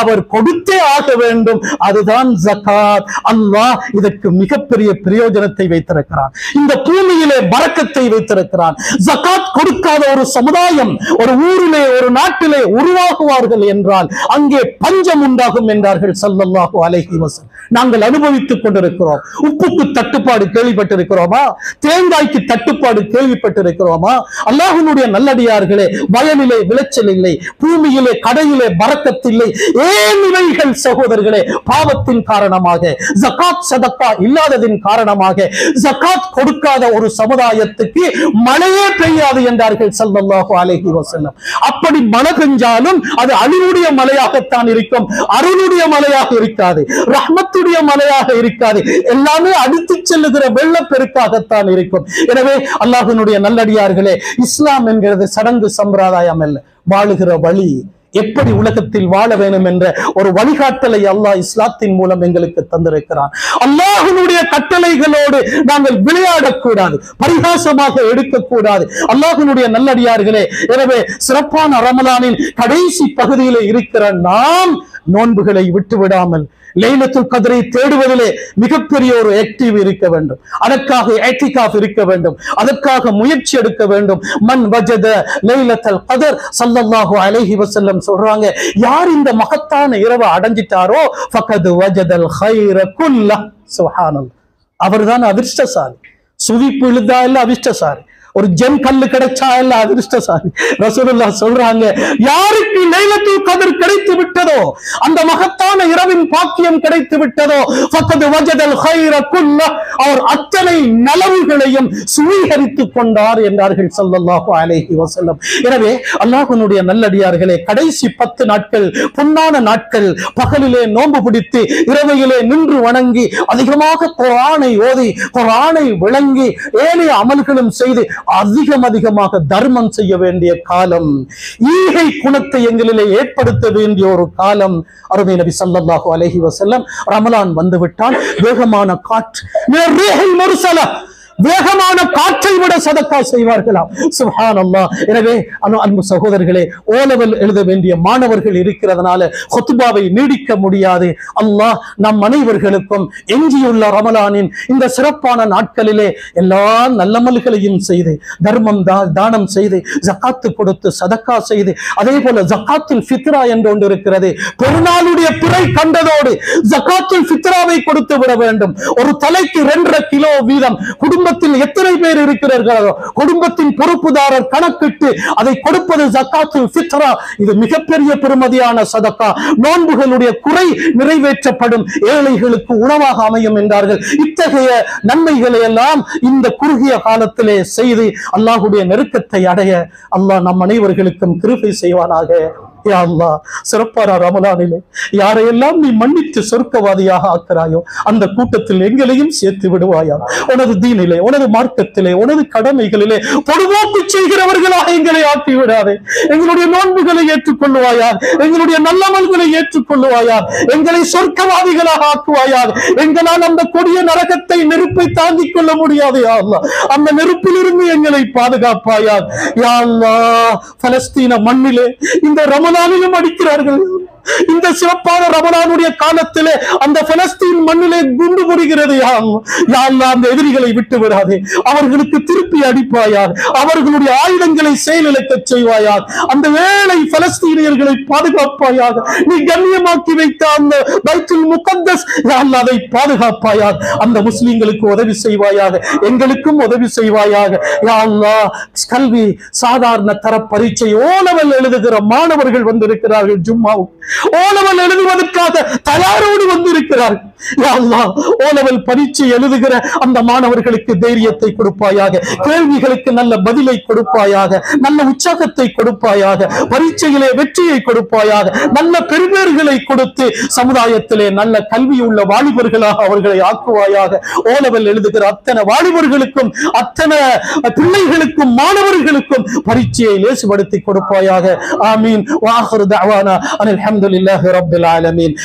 அவர் கொடுத்தே ஆக வேண்டும். அதுதான் ஜகாத். அல்லாஹ் இதற்கு மிகப்பெரிய பிரயோஜனத்தை வைத்திருக்கிறான், இந்த பூமியிலே பரக்கத்தை வைத்திருக்கிறான். ஜகாத் கொடுக்காத ஒரு சமுதாயம் ஒரு ஊரிலே ஒரு நாட்டிலே உருவாகுவார்கள் என்றால் அங்கே பஞ்சம் உண்டாகும் என்றார்கள் ஸல்லல்லாஹு அலைஹி வஸல்லம். நாங்கள் அனுபவித்துக் கொண்டிருக்கிறோம். உப்புக்கு தட்டுப்பாடு கேள்விப்பட்டிருக்கிறோமா? தேங்காய்க்கு தட்டுப்பாடு கேள்விப்பட்டிருக்கிறோமா? அல்லாஹ்வுடைய நல்லடியார்களே, வயலிலே விளைச்சல் இல்லை, பூமியிலே கடையிலே பரக்கத்தில்லை. ஏன் இவைகள் சகோதரர்களே? பாவத்தின் காரணமாக, ஜகாத் சதக்கா இல்லாததின் காரணமாக. ஜகாத் கொடுக்காத ஒரு சமுதாயத்துக்கு மழையே பெய்யாது என்றார்கள் ஸல்லல்லாஹு அலைஹி வஸல்லம். அப்படி மழை பெஞ்சாலும் அது அழிவுடைய மழையாகத்தான் இருக்கும், அருளுடைய மழையாக இருக்காது, ரஹ்மத்துடைய மழையாக இருக்காது, எல்லாமே அடித்து செல்லுகிற வெள்ளப்பெருக்காகத்தான் இருக்கும். எனவே அல்லாஹ்வினுடைய நல்லடியார்களே, இஸ்லாம் என்கிறது சடங்கு சம்பிரதாயம் அல்ல, வாழுகிற வழி, எப்படி உலகத்தில் வாழ வேண்டும் என்ற ஒரு வழிகாட்டலை அல்லாஹ் இஸ்லாத்தின் மூலம் எங்களுக்கு தந்திருக்கிறான். அல்லாஹ்வினுடைய கட்டளைகளோடு நாங்கள் விளையாடக்கூடாது, பரிகாசமாக எடுக்கக்கூடாது. அல்லாஹ்வினுடைய நல்லடியார்களே, எனவே சிறப்பான ரமலானின் கடைசி பகுதியிலே இருக்கிற நாம் நோன்புகளை விட்டுவிடாமல் லைலத்துல் கத்ரை தேடுவதிலே மிகப்பெரிய ஒரு ஆக்டிவ் இருக்க வேண்டும், அதற்காக இஅ்திகாஃப் இருக்க வேண்டும், அதற்காக முயற்சி எடுக்க வேண்டும். மன் வஜத லைலத்துல் கத்ர் ஸல்லல்லாஹு அலைஹி வஸல்லம் சொல்றாங்க, யார் இந்த மகத்தான இரவை அடைஞ்சிட்டாரோ ஃபகத் வஜதல் கைர குல்லஹ். சுப்ஹானல்லாஹ், அவர்தான் அதிர்ஷ்டசாலி. சுவிப்பு இழுதா இல்ல அதிர்ஷ்டசாலி, ஒரு ஜெம் கல்லு கிடைச்சா இல்ல அதிர்ஷ்டசாலி. ரசூலுல்லாஹ் சொல்றாங்க, யாருக்கு லைலத்துல் கத்ர் கிடைத்து விட்டதோ, அந்த மகத்தான இரவின் பாக்கியம் கிடைத்து விட்டதோ, ஃபகத் வஜதல் கைர குல்லஹ், அவர் அத்தனை நலவுகளையும் சுவீகரித்துக் கொண்டார் என்றார்கள் ஸல்லல்லாஹு அலைஹி வஸல்லம். எனவே அல்லாஹ்வினுடைய நல்லடியார்களே, கடைசி 10 நாட்கள் பொன்னான நாட்கள். பகலிலே நோன்பு பிடித்து இரவையிலே நின்று வணங்கி அதிகமாக குர்ஆனை ஓதி குர்ஆனை விளங்கி ஏனைய அமல்களும் செய்து அதிகமாக தர்மம் செய்ய வேண்டிய காலம், ஈகை குணத்தை எங்களிலே ஏற்படுத்த வேண்டிய ஒரு காலம். அருமை நபி ஸல்லல்லாஹு அலைஹி வஸல்லம், ரமலான் வந்துவிட்டால் வேகமான காற்று, வேகமான காற்றை விட சதக்கா செய்வார்களாம். சுப்ஹானல்லாஹ். எனவே அன்பு சகோதரர்களே, ஓலவல் எழுத வேண்டிய மாணவர்கள் இருக்கிறதுனால ஹுத்பாவை நீடிக்க முடியாது. அல்லாஹ் நம் அனைவர்களுக்கும் எஞ்சியுள்ள ரமலானின் இந்த சிறப்பான நாட்களிலே எல்லா நல்லமல்களையும் செய்து, தர்மம் தானம் செய்து, ஜகாத்து கொடுத்து சதக்கா செய்து, அதே போல ஜகாத்துல் ஃபித்ரா என்று ஒன்று இருக்கிறது. பெருநாளுடைய பிறை கண்டதோடு ஜகாத்துல் ஃபித்ராவை கொடுத்து விட வேண்டும். ஒரு தலைக்கு 2.5 கிலோ வீதம். குடும்பத்தில் எத்தனை பேர் இருக்கிறார்களோ குடும்பத்தின் பொறுப்புதாரர் கணக்கிட்டு அதை கொடுப்பது ஜகாத்துல் ஃபித்ரா. இது மிகப்பெரிய பெருமதியான சதக்கா. நோன்புகளுடைய குறை நிறைவேற்றப்படும், ஏழைகளுக்கு உணவாக அமையும் என்றார்கள். இத்தகைய நன்மைகளை எல்லாம் இந்த குறுகிய காலத்திலே செய்து அல்லாஹ்வுடைய நெருக்கத்தை அடைய அல்லாஹ் நம் அனைவர்களுக்கும் கிருபை செய்வானாக. யா அல்லாஹ், சிறப்பான ரமலானிலே யாரையெல்லாம் நீ மன்னித்து சொர்க்கவாதியாக ஆக்கிறாயோ அந்த கூட்டத்தில் எங்களையும் சேர்த்து விடுவாயா. உனது தீனிலே, உனது மார்க்கத்திலே, உனது கடமைகளிலே பொதுவாக்கு செய்கிறவர்களாக எங்களை ஆக்கி விடாதே. எங்களுடைய நோன்புகளை ஏற்றுக்கொள்ளுவாயா, எங்களுடைய நல்லமல்களை ஏற்றுக்கொள்ளுவாயா, எங்களை சொர்க்கவாதிகளாக ஆக்குவாயா. எங்களால் அந்த கொடிய நரகத்தை, நெருப்பை தாங்கிக் கொள்ள முடியாது. யா அல்லாஹ், அந்த நெருப்பிலிருந்து எங்களை பாதுகாப்பாயா. யா அல்லாஹ், பலஸ்தீன மண்ணிலே இந்த ரமலான் ரமலானிலும் அடிக்கிறார்கள். இந்த சிறப்பான ரமலானுடைய காலத்திலே அந்த பலஸ்தீன் மண்ணிலே குண்டு பொறிகிறது. யா அல்லாஹ், அந்த எதிரிகளை விட்டு விடாதே, அவர்களுக்கு திருப்பி அடிப்பாயாக, அவர்களுடைய ஆயுதங்களை செயலிழக்க செய்வாயாக, அந்த வேளை பலஸ்தீனியர்களை பாதுகாப்பாயாக, நீ கண்ணியமாக்கி வைத்த அந்த பைத்துல் முகத்தஸ் யா அல்லாஹ் அதை பாதுகாப்பாயாக, அந்த முஸ்லிம்களுக்கு உதவி செய்வாயாக, எங்களுக்கும் உதவி செய்வாயாக. யா அல்லாஹ், கல்வி சாதாரண தர பரீட்சை ஓலவல் எழுதுகிற மாணவர்கள் வந்திருக்கிறார்கள். ஜும்மாவுக்கு ஓலவல் எழுதுவதற்காக தயாரோடு வந்திருக்கிறார்கள். யா அல்லாஹ், ஓலவல் பரீட்சை எழுதுகிற அந்த மாணவர்களுக்கு தைரியத்தை கொடுப்பாயாக, கேள்விகளுக்கு நல்ல பதிலை கொடுப்பாயாக, நல்ல உற்சாகத்தை கொடுப்பாயாக, பரீட்சையிலே வெற்றியை கொடுப்பாயாக, நல்ல பெருமைகளை கொடுத்து சமுதாயத்திலே நல்ல கல்வியுள்ள வாலிபர்களாக அவர்களை ஆக்குவாயாக. ஓலவல் எழுதுகிற அத்தனை வாலிபர்களுக்கும் அத்தனை பிள்ளைகளுக்கும் மாணவர்களுக்கும் பரீட்சையை லேசுபடுத்தி கொடுப்பாயாக. ஆமீன். வஆகிரு தஅவானா அனில் ஹம்துலில்லாஹி ரப்பில் ஆலமீன்.